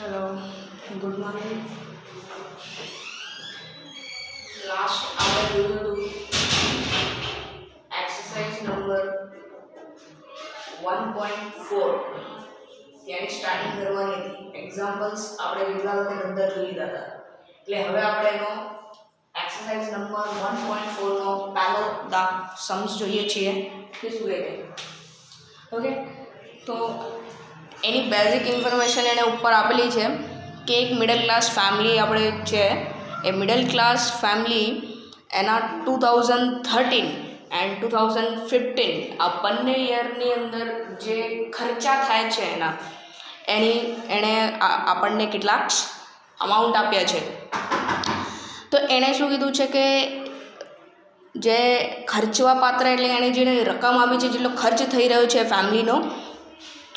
Hello, good morning. Last આપણે જોયું હતું એક્સરસાઇઝ નંબર 1.4 ત્યાંની સ્ટાર્ટિંગ કરવાની હતી। એક્ઝામ્પલ્સ આપણે જેટલા હતા બધા જોઈ લીધા હતા, એટલે હવે આપણે એનો એક્સરસાઇઝ નંબર 1.4 નો પહેલો सम्स જોઈએ છીએ કે શું કહે છે। ઓકે, તો એની બેઝિક ઇન્ફોર્મેશન એને ઉપર આપેલી છે કે એક મિડલ ક્લાસ ફેમિલી આપણે છે, એ મિડલ ક્લાસ ફેમિલી એના 2013 એન્ડ 2015 આ બંને યરની અંદર જે ખર્ચા થાય છે એણે આપણને કેટલાક અમાઉન્ટ આપ્યા છે। તો એણે શું કીધું છે કે જે ખર્ચવા પાત્ર એટલે એણે જે રકમ આપી છે, જેટલો ખર્ચ થઈ રહ્યો છે ફેમિલીનો,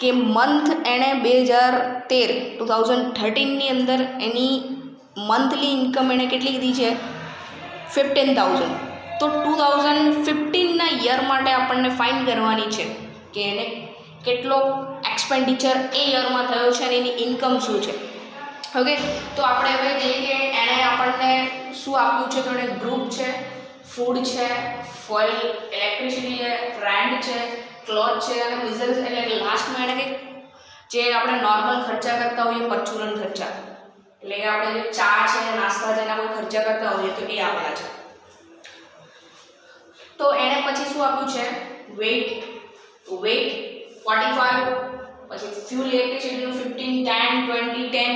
કે મંથ એણે 2013ની અંદર એની મંથલી ઇન્કમ એણે કેટલી કીધી છે 15,000। તો 2015ના યર માટે આપણને ફાઇન્ડ કરવાની છે કે એને કેટલો એક્સપેન્ડિચર એ યરમાં થયો છે અને એની ઇન્કમ શું છે। ઓકે, તો આપણે હવે જોઈએ કે એણે આપણને શું આપ્યું છે। તો એણે ગ્રુપ છે, ફૂડ છે, ફોઇલ, ઇલેક્ટ્રિસિટી છે, રેન્ટ છે, ક્લોથ છે અને બિઝનેસ એટલે લાસ્ટમાં એને કંઈક જે આપણે નોર્મલ ખર્ચા કરતા હોઈએ પરચુરણ ખર્ચા, એટલે કે આપણે જે ચા છે, નાસ્તા છે, એના કોઈ ખર્ચા કરતા હોઈએ તો એ આપણા છે। તો એણે પછી શું આપ્યું છે વેઇટ 45, પછી ફ્યુલ ઇલેક્ટ્રિસિટીનું 15, 10, 20, 10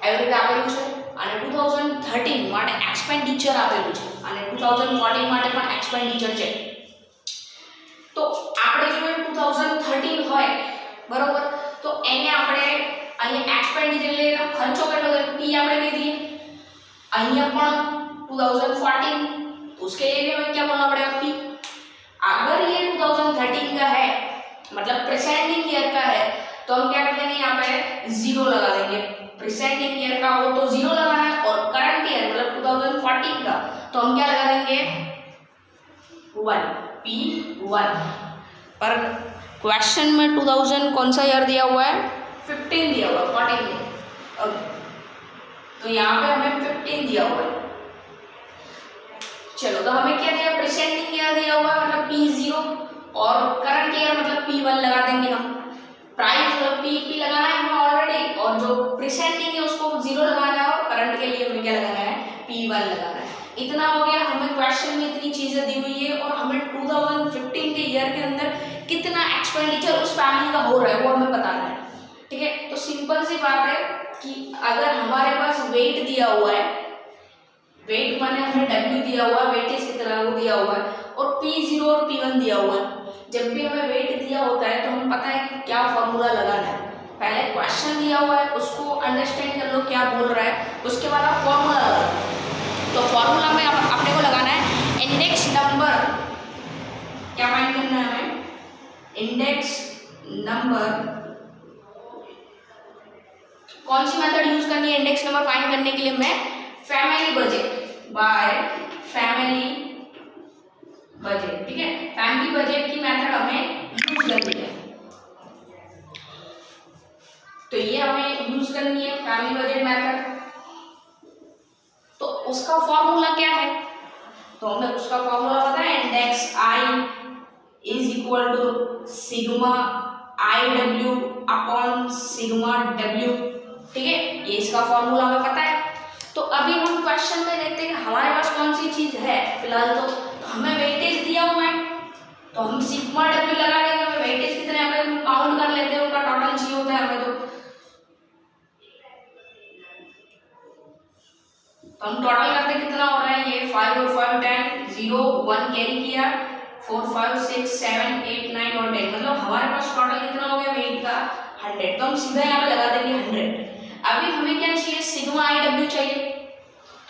એવી રીતે આપેલું છે, અને 2013 માટે એક્સપેન્ડિચર આપેલું છે અને 2014 માટે પણ એક્સપેન્ડિચર છે। તો આપણે જો 2013 હોય બરોબર, તો એને આપણે અહીંયા એક્સપેન્ડિચર એટલે એનો ખર્ચો કેટલો થાય P આપણે કહી દઈએ। અહીંયા પણ 2014, तो उसके लिए भी हमें क्या बोलना पड़ेगा P। अगर ये 2013 का है मतलब प्रेजेंटिंग ईयर का है तो हम क्या कर देंगे यहाँ पे 0 लगा देंगे। प्रेजेंटिंग ईयर का हो तो 0 लगाना है, और करंट ईयर मतलब 2014 का तो हम क्या लगा देंगे 1 P1। पर क्वेश्चन में 2000 कौन सा ईयर दिया हुआ है 15 दिया हुआ है, 14 नहीं। तो यहाँ पे हमें 15 दिया हुआ है। चलो, तो हमें क्या दिया प्रेजेंटिंग ईयर दिया हुआ है मतलब P0, और करंट ईयर मतलब P1 लगा देंगे हम। प्राइस मतलब P लगाना है हमें ऑलरेडी, और जो प्रेजेंटिंग है उसको 0 लगाना है, और करंट के लिए हमें क्या लगाना है P1 लगाना है। इतना हो गया। हमें क्वेश्चन में इतनी चीजें दी हुई है और हमें 2015 के ईयर के अंदर कितना एक्सपेंडिचर उस फैमिली का हो रहा है वो हमें बताना है। ठीक है, तो सिंपल सी बात है कि अगर हमारे पास वेट दिया हुआ है, वेट माने हमें W दिया हुआ है, वेटेज कितना वो दिया हुआ है, और P0 और P1 दिया हुआ है। जब भी हमें वेट दिया होता है तो हमें पता है कि क्या फॉर्मूला लगाना है। पहले क्वेश्चन दिया हुआ है उसको अंडरस्टैंड कर लो क्या बोल रहा है, उसके बाद आप फॉर्मूला लगाओ। तो फॉर्मूला में अपने को लगाना है इंडेक्स नंबर। क्या फाइंड करना है हमें इंडेक्स नंबर। कौन सी मेथड यूज करनी है इंडेक्स नंबर फाइंड करने के लिए? मैं family budget by family budget. ठीक है, फैमिली बजट की मेथड हमें यूज करनी है। तो ये हमें यूज करनी है फैमिली बजट मेथड। तो उसका फॉर्मूला क्या है? तो हमें उसका फॉर्मूला पता है index I is equal to sigma I W upon sigma W. ठीक है, ये इसका फॉर्मूला हमें पता है। तो अभी हम क्वेश्चन में देखते हैं कि हमारे पास कौन सी चीज है। फिलहाल तो हमें वेटेज दिया हुआ है तो हम सिग्मा डब्ल्यू लगा देंगे। हमें वेटेज कितने यहाँ पे हम काउंट कर लेते हैं, उनका टोटल चाहिए होता है हमें। तो हम टोटल करते कितना हो रहा है ये 5 और 5 10 0 1 कैरी किया 4 5 6 7 8 9 और 10, मतलब हमारे पास टोटल कितना हो गया वेट का 100। तो हम सीधा यहाँ पे लगा देंगे 100। अभी हमें क्या चाहिए सिग्मा आई डब्ल्यू चाहिए।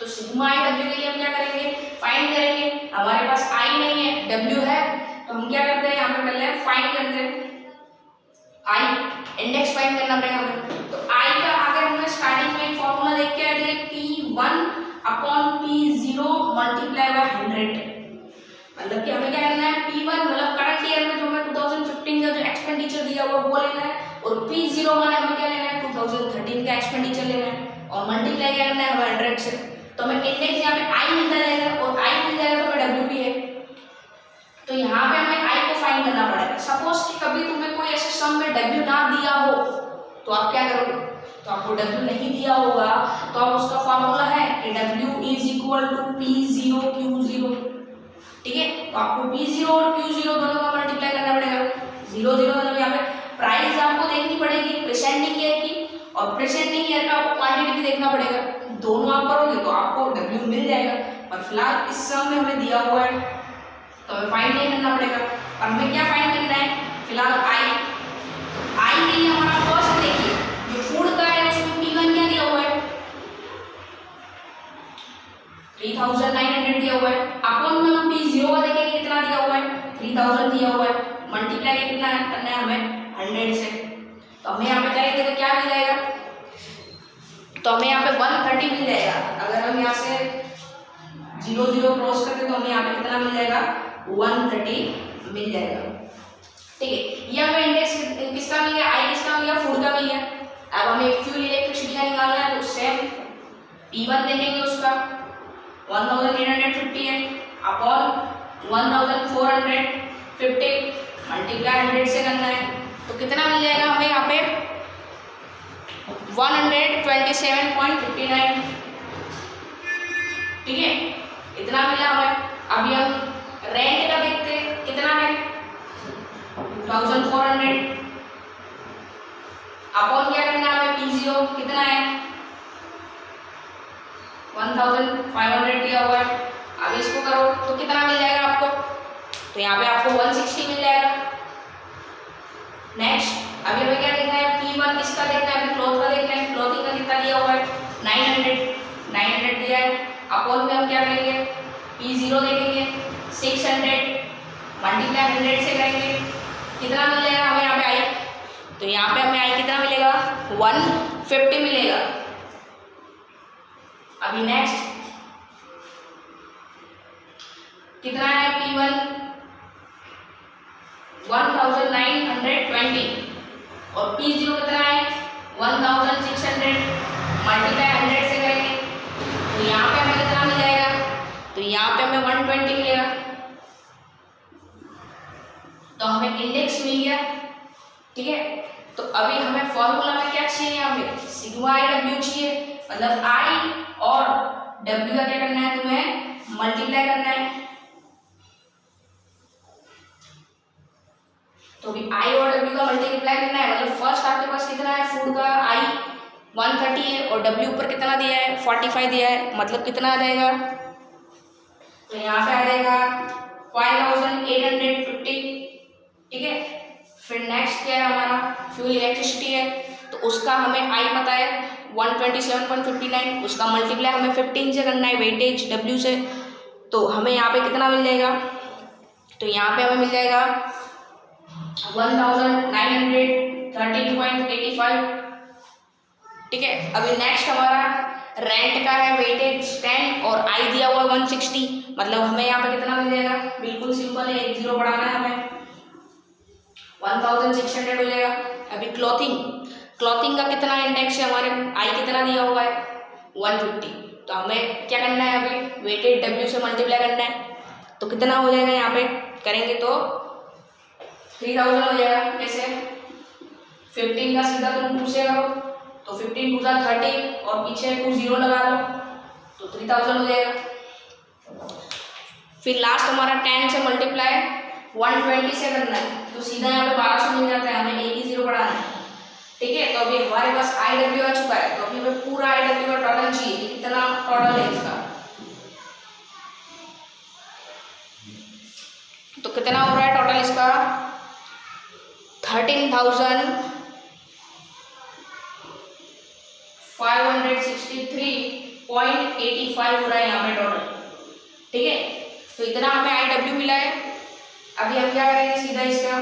तो सिग्मा आई डब्ल्यू के लिए हम क्या करेंगे फाइंड करेंगे। हमारे पास आई नहीं है डब्ल्यू है, तो हम क्या करते हैं यहाँ पे पहले फाइंड करते हैं आई, इंडेक्स फाइंड करना पड़ेगा हमें। तो आई का अगर हमें स्टार्टिंग में फॉर्मूला देख के आए थे P1 upon P0 multiply by 100। मतलब कि हमें क्या करना है P1 मतलब करंट ईयर में जो हमें 2015 का जो एक्सपेंडिचर दिया हुआ वो लेना है, और P0 माने हमें क्या लेना है 2013 का का एक्सपेंडिचर लेना है और मल्टीप्लाई क्या करना है हमें 100 से। तो हमें इंडेक्स यहाँ पे आई मिलता जाएगा और आई मिल जाएगा तो हमें डब्ल्यू भी है, तो यहाँ पे हमें आई को फाइंड करना पड़ेगा। सपोज कि कभी तुम्हें कोई ऐसे सम में डब्ल्यू ना दिया हो तो आप क्या करोगे, तो आपको डब्ल्यू नहीं दिया होगा तो आप उसका फॉर्मूला है कि W is equal to P zero Q zero, ठीक है। तो आपको पी जीरो और क्यू जीरो दोनों का मल्टीप्लाई करना पड़ेगा। जीरो जीरो मतलब यहाँ पे प्राइस आपको देखनी पड़ेगी प्रेजेंटिंग ईयर की और प्रेजेंटिंग ईयर का आपको क्वांटिटी भी देखना पड़ेगा। दोनों आप करोगे तो आपको डब्ल्यू मिल जाएगा, पर फिलहाल इस सम में हमें दिया हुआ है तो हमें फाइंड नहीं करना पड़ेगा। और हमें क्या फाइंड करना है फिलहाल आई के लिए हमारा फर्स्ट देखिए जो फूड का है उसमें P1 क्या दिया हुआ है 3900 दिया हुआ है। अपन में हम P0 का देखेंगे कितना दिया हुआ है 3000 दिया हुआ है, मल्टीप्लाई कितना करना है हमें 100 से। तो हमें यहाँ पे करेंगे तो क्या मिल जाएगा, तो हमें यहाँ पे 130 मिल जाएगा। अगर हम यहाँ से 0 0 क्रॉस करते तो हमें यहाँ पे कितना मिल जाएगा 130 मिल जाएगा, ठीक है। ये हमें इंडेक्स किसका मिल गया, आई किसका मिल गया, फूड का मिल गया। अब हमें फ्यूल इलेक्ट्रिसिटी का निकालना है तो सेम P1 देखेंगे उसका 1850 है अपॉन 1450 मल्टीप्लाई 100 से करना है तो कितना मिल जाएगा हमें यहाँ पे 127.59, ठीक है, इतना मिला हमें। अभी हम रेंट का देखते हैं कितना है 2400 अपॉन क्या करना है हमें P0 कितना है 1500 दिया हुआ है। अब इसको करो तो कितना मिल जाएगा आपको, तो यहाँ पे आपको 160 मिल जाएगा। नेक्स्ट अभी हमें क्या देखना है P1 किसका देखना है, अभी क्लॉथ का देखना है। क्लॉथिंग का कितना दिया हुआ है 900 दिया है। अपॉन में हम क्या करेंगे P0 देखेंगे 600 मल्टीप्लाई 100 से करेंगे कितना मिल जाएगा हमें यहाँ पे आई, तो यहाँ पे हमें आई कितना मिलेगा 150 मिलेगा। अभी नेक्स्ट कितना है P1 1920 और P0 कितना है 1600 मल्टीप्लाई 100 से करेंगे तो यहाँ पे हमें कितना मिल जाएगा, तो यहाँ पे हमें 120 मिलेगा। तो हमें इंडेक्स मिल गया, ठीक है। तो अभी हमें फॉर्मूला में क्या चाहिए, यहाँ पे सिग्मा आई डब्ल्यू चाहिए, मतलब आई और डब्ल्यू का क्या करना है तुम्हें मल्टीप्लाई करना है। तो अभी आई और डब्ल्यू का मल्टीप्लाई करना है, मतलब फर्स्ट आपके पास कितना है फूड का आई 130 है और डब्ल्यू ऊपर कितना दिया है 45 दिया है, मतलब कितना आ जाएगा, तो यहाँ पे आ जाएगा 5850, ठीक है। फिर नेक्स्ट क्या है हमारा फ्यूल इलेक्ट्रिसिटी है, तो उसका हमें आई पता है 127.59, उसका मल्टीप्लाई हमें 15 से करना है वेटेज डब्ल्यू से, तो हमें यहाँ पे कितना मिल जाएगा, तो यहाँ पे हमें मिल जाएगा 1913.85, ठीक है। अभी नेक्स्ट हमारा रेंट का है वेटेज 10 और आई दिया हुआ 160, मतलब हमें यहाँ पे कितना मिल जाएगा, बिल्कुल सिंपल है, एक जीरो बढ़ाना है हमें 1600 हो जाएगा। अभी क्लॉथिंग का कितना इंडेक्स है हमारे, आई कितना दिया हुआ है 150, तो हमें क्या करना है अभी वेटेज डब्ल्यू से मल्टीप्लाई करना है, तो कितना हो जाएगा यहाँ पे करेंगे तो 3000 हो जाएगा। कैसे 15 का सीधा तुम 2 से करो तो 15 2 30 और पीछे 2 0 लगा लो तो 3000 हो जाएगा। फिर लास्ट हमारा 10 से मल्टीप्लाई 120 से करना है, तो सीधा यहाँ पे 1200 मिल जाता है, हमें एक ही जीरो बढ़ाना है, ठीक है। तो अभी हमारे पास आई डब्ल्यू आ चुका है, तो अभी हमें पूरा आई डब्ल्यू का टोटल चाहिए, कितना टोटल है इसका, तो कितना हो रहा है टोटल इसका 13,563.85 हो रहा है यहाँ पे टोटल, ठीक है। तो इतना हमें आई डब्ल्यू मिला है। अभी हम क्या करेंगे सीधा इसका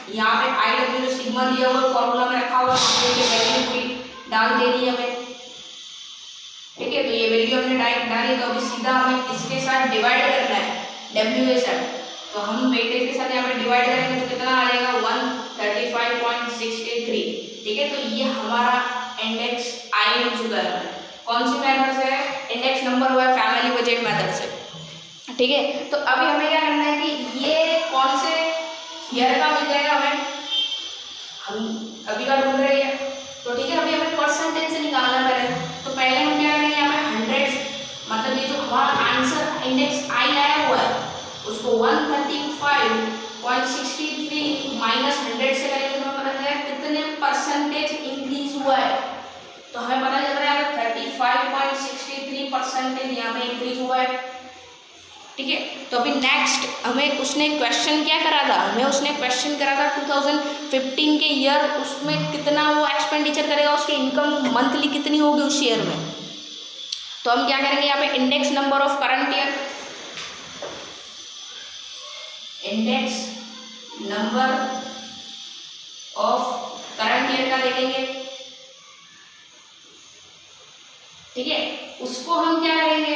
यहाँ पे आई डब्ल्यू जो सिग्मा दिया हुआ फॉर्मूला में रखा हुआ वैल्यू पूरी डाल देनी है हमें, ठीक है। तो ये वैल्यू हमने डाली, तो अभी सीधा हमें इसके साथ डिवाइड करना है डब्ल्यू के साथ, तो हम वेटेज के साथ यहाँ पे डिवाइड करेंगे तो कितना आ जाएगा 135.63, ठीक है। तो ये हमारा इंडेक्स कौन सी मेथड से? इंडेक्स नंबर हुआ है फैमिली बजट मेथड से। ठीक है, तो अभी हमें क्या करना है कि ये कौन से ईयर का मिल जाएगा हमें, हम अभी का ढूंढ रहे हैं तो ठीक है, अभी हमें परसेंटेज से निकालना पहले। तो पहले हम क्या करेंगे, यहाँ पे 100 मतलब ये जो हमारा आंसर इंडेक्स आई आया हुआ है उसको 135.63 माइनस 100 से करेंगे तो हमें पता चलेगा कितने परसेंटेज इंक्रीज हुआ है। तो हमें पता चल रहा है 35.63% यहाँ पे इंक्रीज हुआ है। ठीक है, तो अभी नेक्स्ट हमें उसने क्वेश्चन क्या करा था, हमें उसने क्वेश्चन करा था 2015 के ईयर, उसमें कितना वो एक्सपेंडिचर करेगा, उसकी इनकम मंथली कितनी होगी उस ईयर में। तो हम क्या करेंगे, यहाँ पे index number of current year, index number of current year का देखेंगे। ठीक है, उसको हम क्या करेंगे,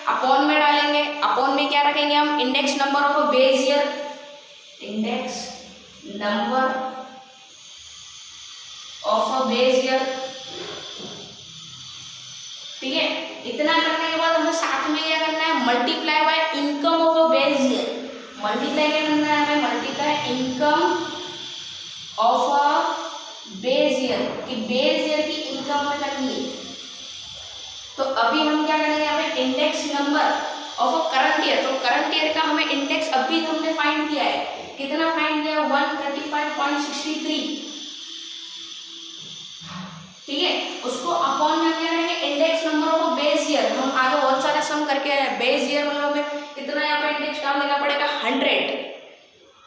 अपॉन में डालेंगे। अपॉन में क्या रखेंगे हम, index number of a base year, index number of a base year. ठीक है, इतना करने के बाद हमें साथ में क्या करना है, multiply by income of a base year. Multiply क्या करना है हमें, multiply income of a base year, कि बेस ईयर की इनकम में करनी है। तो अभी हम क्या करेंगे, हमें index number of a current year, तो करंट ईयर का हमें इंडेक्स अभी हमने फाइंड किया है, कितना फाइंड किया, 135.63। ठीक है, उसको अपॉन में क्या करेंगे, index number of base year. हम आगे बहुत सारे सम करके आए, बेस ईयर मतलब हमें कितना यहाँ पे इंडेक्स डाल देना पड़ेगा, 100।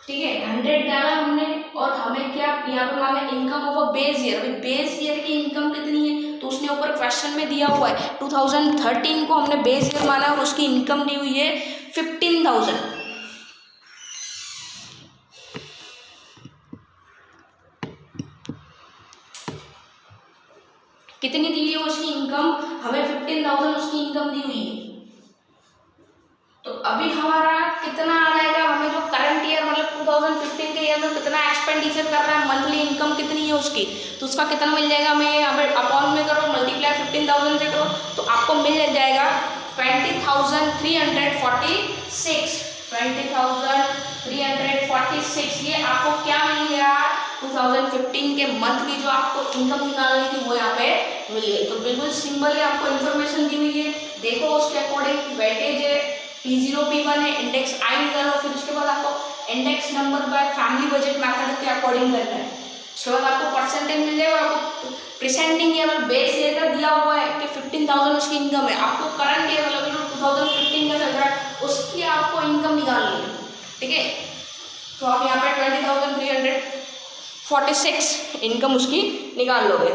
ठीक है, 100 डाला हमने, और हमें क्या यहाँ पे मांगा, income of a base year. अभी बेस ईयर की इनकम कितनी है, तो उसने ऊपर क्वेश्चन में दिया हुआ है 2013 को हमने बेस ईयर माना और उसकी इनकम दी हुई है 15,000। कितनी दी हुई है उसकी इनकम, हमें 15,000 उसकी इनकम दी हुई है। तो अभी हमारा कितना आ जाएगा, हमें जो करंट ईयर मतलब 2015 के ईयर में कितना एक्सपेंडिचर कर रहा है, मंथली इनकम कितनी है उसकी, तो उसका कितना मिल जाएगा हमें। यहाँ पे अपॉन में करो, मल्टीप्लाई 15,000 से करो तो आपको मिल जाएगा 20,346। 20,346 ये आपको क्या मिल गया, 2015 के मंथ की जो आपको इनकम निकालनी थी वो यहाँ पे मिल गई। तो बिल्कुल सिंपल है, आपको इन्फॉर्मेशन दी हुई है, देखो उसके अकॉर्डिंग वेटेज है, P0 P1 है, इंडेक्स आई निकालो, फिर उसके बाद आपको index number by family budget method के अकॉर्डिंग करना है। उसके बाद आपको परसेंटेज मिल जाएगा और आपको प्रेजेंटिंग ईयर मतलब बेस ईयर का दिया हुआ है कि 15,000 उसकी इनकम है, आपको करंट ईयर मतलब 2015 का चल रहा है उसकी आपको इनकम निकालनी है। ठीक है, तो आप यहाँ पे 20,346 इनकम उसकी निकाल लोगे।